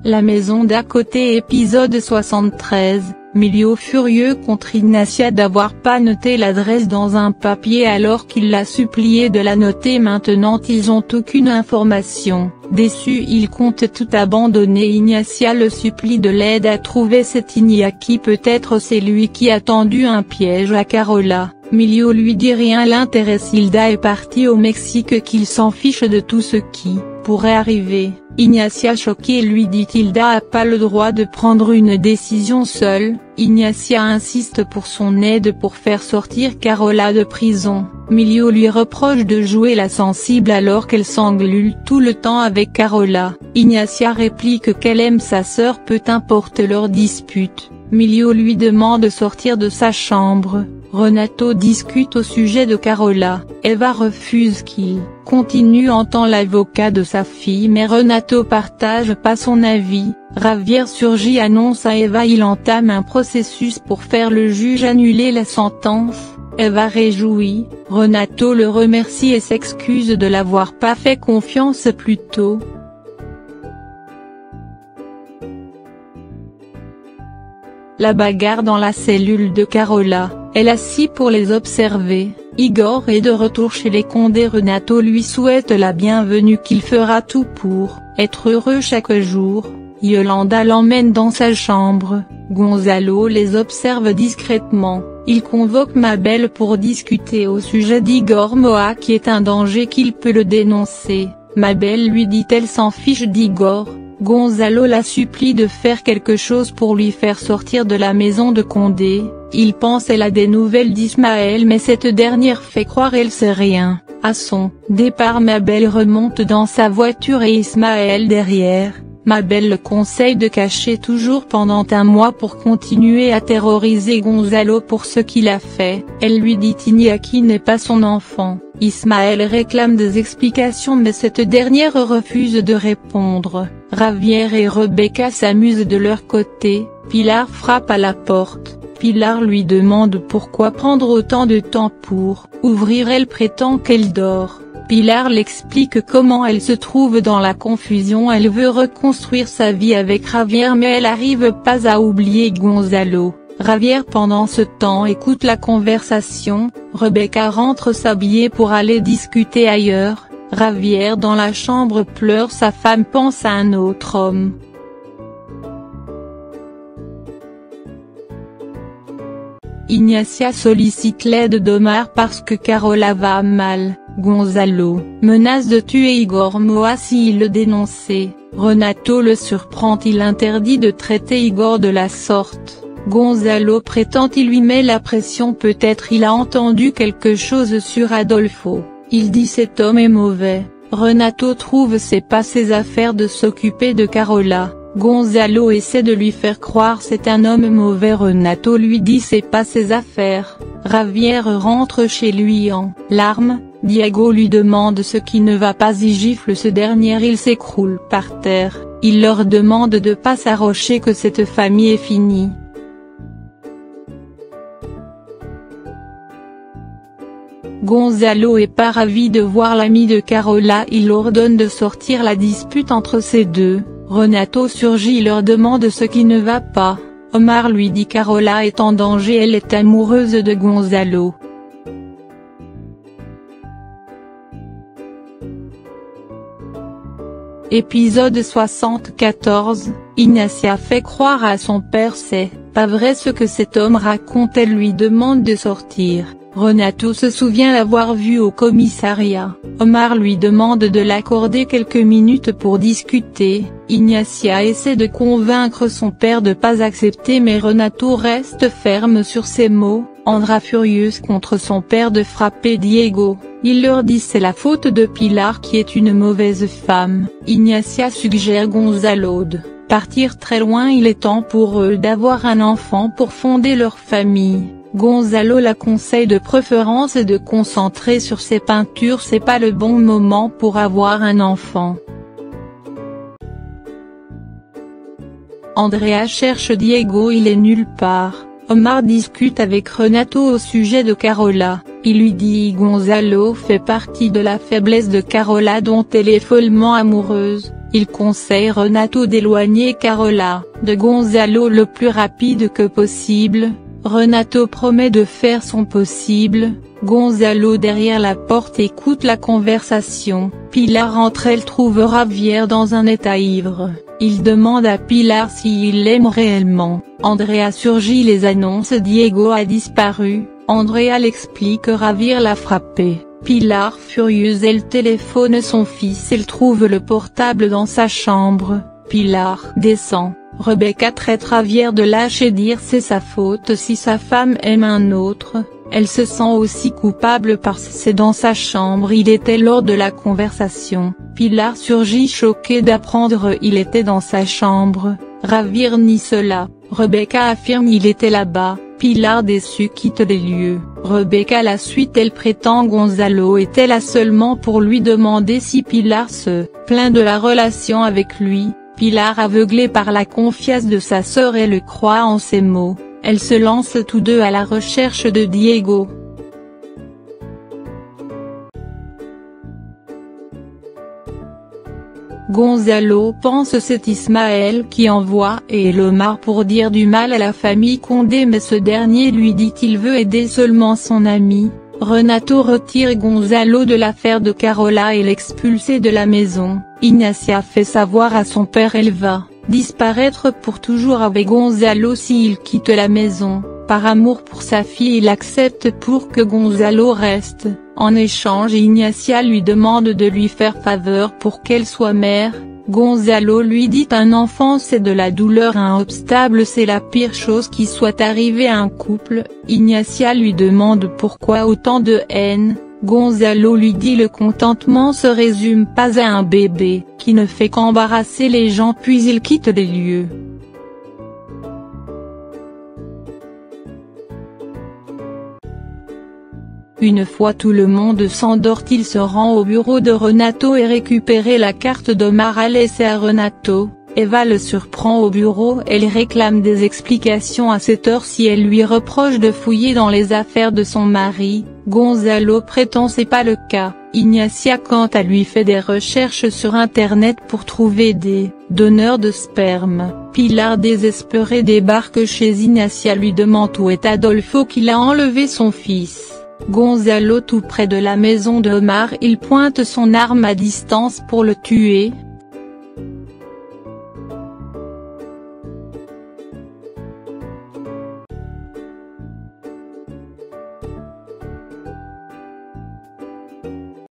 La maison d'à côté épisode 73, Milio furieux contre Ignacia d'avoir pas noté l'adresse dans un papier alors qu'il l'a supplié de la noter. Maintenant ils ont aucune information. Déçu, il compte tout abandonner. Ignacia le supplie de l'aide à trouver cet Iñaki. Peut-être c'est lui qui a tendu un piège à Carola. Milio lui dit rien l'intéresse. Hilda est partie au Mexique, qu'il s'en fiche de tout ce qui pourrait arriver. Ignacia choquée lui dit Hilda a pas le droit de prendre une décision seule. Ignacia insiste pour son aide pour faire sortir Carola de prison. Milio lui reproche de jouer la sensible alors qu'elle s'engueule tout le temps avec Carola. Ignacia réplique qu'elle aime sa sœur, peu importe leur dispute. Milio lui demande de sortir de sa chambre. Renato discute au sujet de Carola. Eva refuse qu'il continue en tant l'avocat de sa fille, mais Renato partage pas son avis. Javier surgit, annonce à Eva il entame un processus pour faire le juge annuler la sentence. Eva réjouit, Renato le remercie et s'excuse de l'avoir pas fait confiance plus tôt. La bagarre dans la cellule de Carola, elle assis pour les observer. Igor est de retour chez les Condé. Renato lui souhaite la bienvenue, qu'il fera tout pour être heureux chaque jour. Yolanda l'emmène dans sa chambre. Gonzalo les observe discrètement. Il convoque Mabel pour discuter au sujet d'Igor Moa qui est un danger, qu'il peut le dénoncer. Mabel lui dit elle s'en fiche d'Igor. Gonzalo la supplie de faire quelque chose pour lui faire sortir de la maison de Condé. Il pense elle a des nouvelles d'Ismaël, mais cette dernière fait croire elle sait rien. À son départ, Mabel remonte dans sa voiture et Ismaël derrière. Mabel le conseille de cacher toujours pendant un mois pour continuer à terroriser Gonzalo pour ce qu'il a fait. Elle lui dit Iñaki n'est pas son enfant. Ismaël réclame des explications mais cette dernière refuse de répondre. Javier et Rebecca s'amusent de leur côté. Pilar frappe à la porte. Pilar lui demande pourquoi prendre autant de temps pour ouvrir. Elle prétend qu'elle dort. Pilar l'explique comment elle se trouve dans la confusion. Elle veut reconstruire sa vie avec Javier mais elle n'arrive pas à oublier Gonzalo. Javier pendant ce temps écoute la conversation. Rebecca rentre s'habiller pour aller discuter ailleurs. Javier dans la chambre pleure, sa femme pense à un autre homme. Ignacia sollicite l'aide d'Omar parce que Carola va mal. Gonzalo menace de tuer Igor Moa s'il le dénonçait. Renato le surprend, il interdit de traiter Igor de la sorte. Gonzalo prétend il lui met la pression, peut-être il a entendu quelque chose sur Adolfo. Il dit cet homme est mauvais. Renato trouve c'est pas ses affaires de s'occuper de Carola. Gonzalo essaie de lui faire croire c'est un homme mauvais. Renato lui dit c'est pas ses affaires. Javier rentre chez lui en larmes. Diego lui demande ce qui ne va pas, y gifle ce dernier, il s'écroule par terre. Il leur demande de pas s'arrocher, que cette famille est finie. Gonzalo est pas ravi de voir l'ami de Carola, il ordonne de sortir la dispute entre ces deux. Renato surgit, leur demande ce qui ne va pas. Omar lui dit Carola est en danger, elle est amoureuse de Gonzalo. Épisode 74, Ignacia fait croire à son père c'est pas vrai ce que cet homme raconte. Elle lui demande de sortir. Renato se souvient l'avoir vu au commissariat. Omar lui demande de l'accorder quelques minutes pour discuter. Ignacia essaie de convaincre son père de pas accepter mais Renato reste ferme sur ses mots. Andra furieuse contre son père de frapper Diego. Il leur dit c'est la faute de Pilar qui est une mauvaise femme. Ignacia suggère Gonzalo de partir très loin, il est temps pour eux d'avoir un enfant pour fonder leur famille. Gonzalo la conseille de préférence de concentrer sur ses peintures, c'est pas le bon moment pour avoir un enfant. Andrea cherche Diego, il est nulle part. Omar discute avec Renato au sujet de Carola. Il lui dit Gonzalo fait partie de la faiblesse de Carola dont elle est follement amoureuse. Il conseille Renato d'éloigner Carola de Gonzalo le plus rapide que possible. Renato promet de faire son possible. Gonzalo derrière la porte écoute la conversation. Pilar entre, elle trouve Javier dans un état ivre. Il demande à Pilar s'il l'aime réellement. Andrea surgit, les annonce Diego a disparu. Andrea l'explique que Javier l'a frappé. Pilar furieuse, elle téléphone son fils, elle trouve le portable dans sa chambre. Pilar descend. Rebecca traite Javier de lâche et dire c'est sa faute si sa femme aime un autre. Elle se sent aussi coupable parce que c'est dans sa chambre il était lors de la conversation. Pilar surgit choquée d'apprendre il était dans sa chambre. Javier nie cela. Rebecca affirme il était là-bas. Pilar déçue quitte les lieux. Rebecca la suite, elle prétend Gonzalo était là seulement pour lui demander si Pilar se plaint de la relation avec lui. Pilar aveuglée par la confiance de sa sœur elle croit en ses mots. Elles se lancent tous deux à la recherche de Diego. Gonzalo pense c'est Ismaël qui envoie et Elomar pour dire du mal à la famille Condé, mais ce dernier lui dit qu'il veut aider seulement son ami. Renato retire Gonzalo de l'affaire de Carola et l'expulse de la maison. Ignacia fait savoir à son père elle va disparaître pour toujours avec Gonzalo s'il quitte la maison. Par amour pour sa fille il accepte pour que Gonzalo reste. En échange Ignacia lui demande de lui faire faveur pour qu'elle soit mère. Gonzalo lui dit un enfant c'est de la douleur, un obstacle c'est la pire chose qui soit arrivée à un couple. Ignacia lui demande pourquoi autant de haine. Gonzalo lui dit le contentement se résume pas à un bébé, qui ne fait qu'embarrasser les gens puis il quitte les lieux. Une fois tout le monde s'endort, il se rend au bureau de Renato et récupère la carte d'Omar à laisser à Renato. Eva le surprend au bureau, elle réclame des explications à cette heure-ci, elle lui reproche de fouiller dans les affaires de son mari. Gonzalo prétend c'est pas le cas. Ignacia quant à lui fait des recherches sur internet pour trouver des donneurs de sperme. Pilar désespérée débarque chez Ignacia, lui demande où est Adolfo qu'il a enlevé son fils. Gonzalo tout près de la maison de Omar, il pointe son arme à distance pour le tuer.